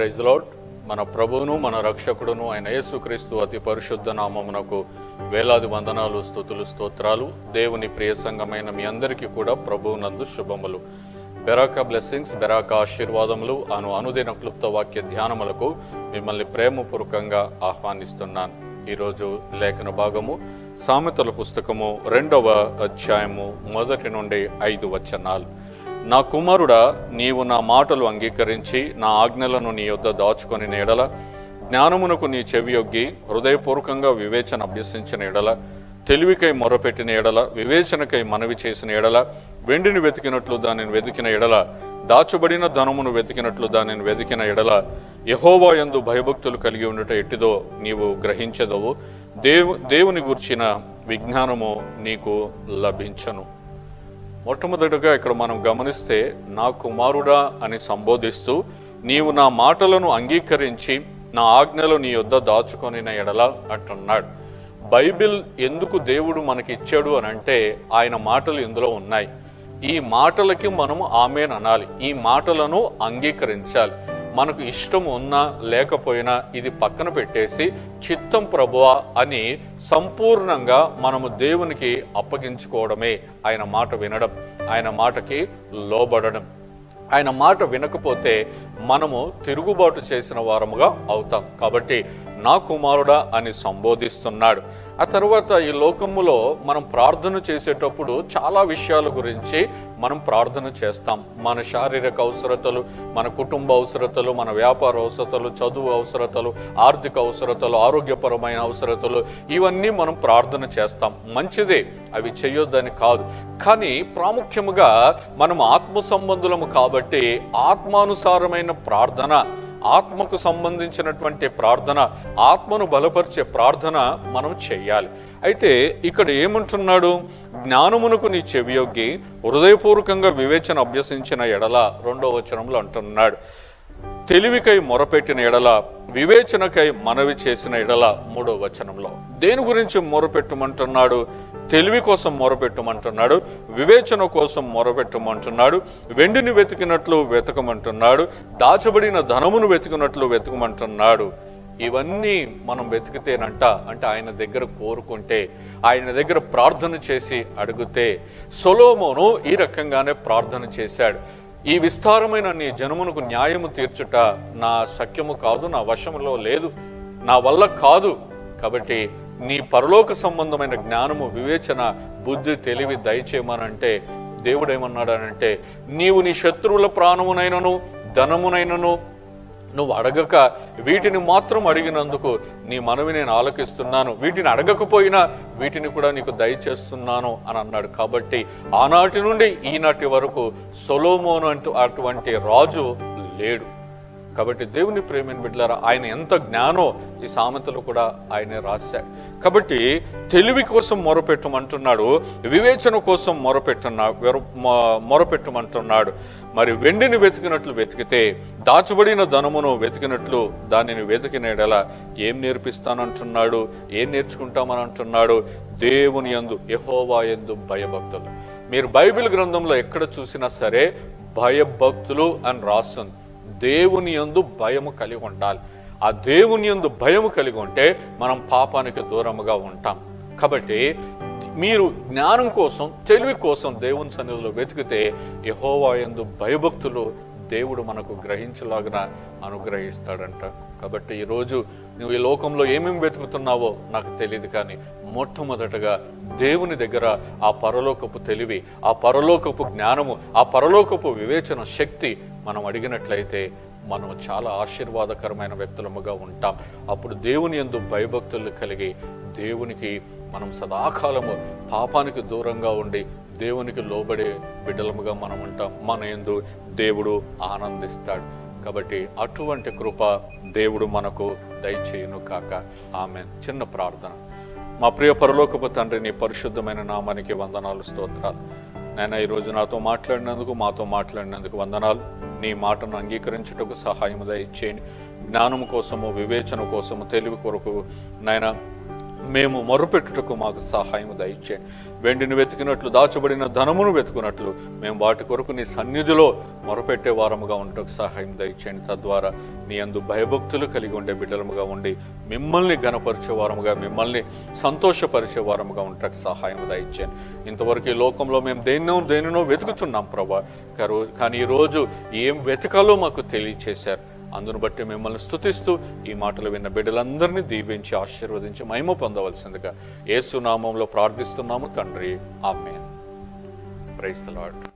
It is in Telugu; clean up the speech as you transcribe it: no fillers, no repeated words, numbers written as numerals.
Praise lord. మన ప్రభువును మన రక్షకుడును అయిన యేసుక్రీస్తు అతి పరిశుద్ధ నామమునకు వేలాది వందనాలు, స్తుతులు, స్తోత్రాలు. దేవుని ప్రియ సంఘమైన మీ అందరికీ కూడా ప్రభువునందు శుభములు. బెరాకా బ్లెస్సింగ్స్, బెరాకా ఆశీర్వాదములు అనుదిన క్లుప్త వాక్య ధ్యానములకు మిమ్మల్ని ప్రేమపూర్వకంగా ఆహ్వానిస్తున్నాను. ఈరోజు లేఖన భాగము సామెతల పుస్తకము 2వ అధ్యాయము 1 నుండి 5 వచనాలు. నా కుమారుడా, నీవు నా మాటలు అంగీకరించి నా ఆజ్ఞలను నీ యొద్ద దాచుకొని ఎడల, జ్ఞానమునకు నీ చెవియొగ్గి హృదయపూర్వకంగా వివేచన అభ్యసించిన ఎడల, తెలివికై మొరపెట్టిన ఎడల, వివేచనకై మనవి చేసిన ఎడల, వెండిని వెతికినట్లు దానిని వెతికిన ఎడల, దాచబడిన ధనమును వెతికినట్లు దానిని వెతికిన ఎడల, యెహోవా యందు భయభక్తులు కలిగి ఉండుట ఎట్టిదో నీవు గ్రహించెదవు. దేవుని గూర్చిన విజ్ఞానము నీకు లభించను. మొట్టమొదటిగా ఇక్కడ మనం గమనిస్తే, నా కుమారుడా అని సంబోధిస్తూ, నీవు నా మాటలను అంగీకరించి నా ఆజ్ఞలు నీ యొద్ద దాచుకొని ఎడల అంటున్నాడు. బైబిల్ ఎందుకు దేవుడు మనకి ఇచ్చాడు అని అంటే, ఆయన మాటలు ఇందులో ఉన్నాయి. ఈ మాటలకి మనము ఆమేన్ అనాలి, ఈ మాటలను అంగీకరించాలి. మనకు ఇష్టం ఉన్నా లేకపోయినా ఇది పక్కన పెట్టేసి చిత్తం ప్రభువా అని సంపూర్ణంగా మనము దేవునికి అప్పగించుకోవడమే ఆయన మాట వినడం, ఆయన మాటకి లోబడడం. ఆయన మాట వినకపోతే మనము తిరుగుబాటు చేసిన వారముగా అవుతాం. కాబట్టి నా కుమారుడా అని సంబోధిస్తున్నాడు. ఆ తర్వాత ఈ లోకములో మనం ప్రార్థన చేసేటప్పుడు చాలా విషయాల గురించి మనం ప్రార్థన చేస్తాం. మన శారీరక అవసరతలు, మన కుటుంబ అవసరతలు, మన వ్యాపార అవసరతలు, చదువు అవసరతలు, ఆర్థిక అవసరతలు, ఆరోగ్యపరమైన అవసరతలు, ఇవన్నీ మనం ప్రార్థన చేస్తాం. మంచిదే, అవి చేయొద్దని కాదు. కానీ ప్రాముఖ్యముగా మనం ఆత్మ సంబంధులము కాబట్టి ఆత్మానుసారమైన ప్రార్థన, ఆత్మకు సంబంధించినటువంటి ప్రార్థన, ఆత్మను బలపరిచే ప్రార్థన మనం చెయ్యాలి. అయితే ఇక్కడ ఏమంటున్నాడు? జ్ఞానమునకు నీ చెవియొగ్గి హృదయపూర్వకంగా వివేచన అభ్యసించిన ఎడల, 2వ వచనంలో అంటున్నాడు. తెలివికై మొరపెట్టిన ఎడల, వివేచనకై మనవి చేసిన ఎడల, 3వ వచనంలో. దేని గురించి మొరపెట్టమంటున్నాడు? తెలివి కోసం మొరపెట్టమంటున్నాడు, వివేచన కోసం మొరపెట్టమంటున్నాడు, వెండిని వెతికినట్లు వెతకమంటున్నాడు, దాచబడిన ధనమును వెతికినట్లు వెతకమంటున్నాడు. ఇవన్నీ మనం వెతికితేనంట, అంటే ఆయన దగ్గర కోరుకుంటే, ఆయన దగ్గర ప్రార్థన చేసి అడిగితే. సొలొమోను ఈ రకంగానే ప్రార్థన చేశాడు. ఈ విస్తారమైన నీ జనమునకు న్యాయము తీర్చుట నా శక్యము కాదు, నా వశములో లేదు, నా వల్ల కాదు. కాబట్టి నీ పరలోక సంబంధమైన జ్ఞానము, వివేచన, బుద్ధి, తెలివి దయచేయమనంటే దేవుడు ఏమన్నాడనంటే, నీవు నీ శత్రువుల ప్రాణమునైనను ధనమునైనను నువ్వు అడగక వీటిని మాత్రం అడిగినందుకు నీ మనవి నేను ఆలకిస్తున్నాను, వీటిని అడగకపోయినా వీటిని కూడా నీకు దయచేస్తున్నాను అని అన్నాడు. కాబట్టి ఆనాటి నుండి ఈనాటి వరకు సొలొమోను అటువంటి రాజు లేడు. కాబట్టి దేవుని ప్రేమిని బిడ్డలారా, ఆయన ఎంత జ్ఞానో ఈ సామెతలు కూడా ఆయనే రాశాడు. కాబట్టి తెలివి కోసం మొరపెట్టమంటున్నాడు, వివేచన కోసం మొరపెట్టమంటున్నాడు. మరి వెండిని వెతికినట్లు వెతికితే, దాచబడిన ధనమును వెతికినట్లు దానిని వెతికిన ఎడల ఏం నేర్పిస్తానంటున్నాడు? ఏం నేర్చుకుంటామని అంటున్నాడు? దేవుని యందు, యెహోవా యందు భయభక్తులు. మీరు బైబిల్ గ్రంథంలో ఎక్కడ చూసినా సరే భయభక్తులు అని రాస్తుంది. దేవుని యందు భయము కలిగి ఉండాలి. ఆ దేవుని యందు భయము కలిగి ఉంటే మనం పాపానికి దూరముగా ఉంటాం. కాబట్టి మీరు జ్ఞానం కోసం, తెలివి కోసం దేవుని సన్నిధిలో వెతికితే యెహోవా యందు భయభక్తులు దేవుడు మనకు గ్రహించలాగిన అనుగ్రహిస్తాడంట. కాబట్టి ఈరోజు నువ్వు ఈ లోకంలో ఏమేమి వెతుకుతున్నావో నాకు తెలియదు, కానీ మొట్టమొదటగా దేవుని దగ్గర ఆ పరలోకపు తెలివి, ఆ పరలోకపు జ్ఞానము, ఆ పరలోకపు వివేచన శక్తి మనం అడిగినట్లయితే మనం చాలా ఆశీర్వాదకరమైన వ్యక్తులముగా ఉంటాం. అప్పుడు దేవుని యందు భయభక్తులు కలిగి దేవునికి మనం సదాకాలము పాపానికి దూరంగా ఉండి దేవునికి లోబడే బిడ్డలముగా మనం ఉంటాం. మన యందు దేవుడు ఆనందిస్తాడు. కాబట్టి అటువంటి కృప దేవుడు మనకు దయచేయును కాక. ఆమేన్. చిన్న ప్రార్థన. మా ప్రియ పరలోకపు తండ్రి, నీ పరిశుద్ధమైన నామానికి వందనాలు, స్తోత్రాలు. నాయన, ఈరోజు నాతో మాట్లాడినందుకు, మాతో మాట్లాడినందుకు వందనాలు. నీ మాటను అంగీకరించుటకు సహాయం దయచేయండి. జ్ఞానం కోసము, వివేచన కోసము, తెలివి కొరకు నాయన మేము మొరుపెట్టుటకు మాకు సహాయం దయచేయండి. వెండిని వెతికినట్లు, దాచబడిన ధనమును వెతుకున్నట్లు మేము వాటి కొరకు నీ సన్నిధిలో మొరపెట్టే వారముగా ఉండటకు సహాయం దయచేయండి. తద్వారా నీ యందు భయభక్తులు కలిగి ఉండే బిడ్డలముగా ఉండి మిమ్మల్ని ఘనపరిచే వారముగా, మిమ్మల్ని సంతోషపరిచే వారముగా ఉండటకు సహాయం దయచేయండి. ఇంతవరకు ఈ లోకంలో మేము దేనినో వెతుకుతున్నాం ప్రభా, కానీ ఈరోజు ఏం వెతకాలో మాకు తెలియచేశారు. అందును బట్టి మిమ్మల్ని స్తుతిస్తూ ఈ మాటలు విన్న బిడ్డలందరినీ దీవించి ఆశీర్వదించి మహిమ పొందవలసిందిగా యేసు నామములో ప్రార్థిస్తున్నాము తండ్రి. ఆమేన్. Praise the lord.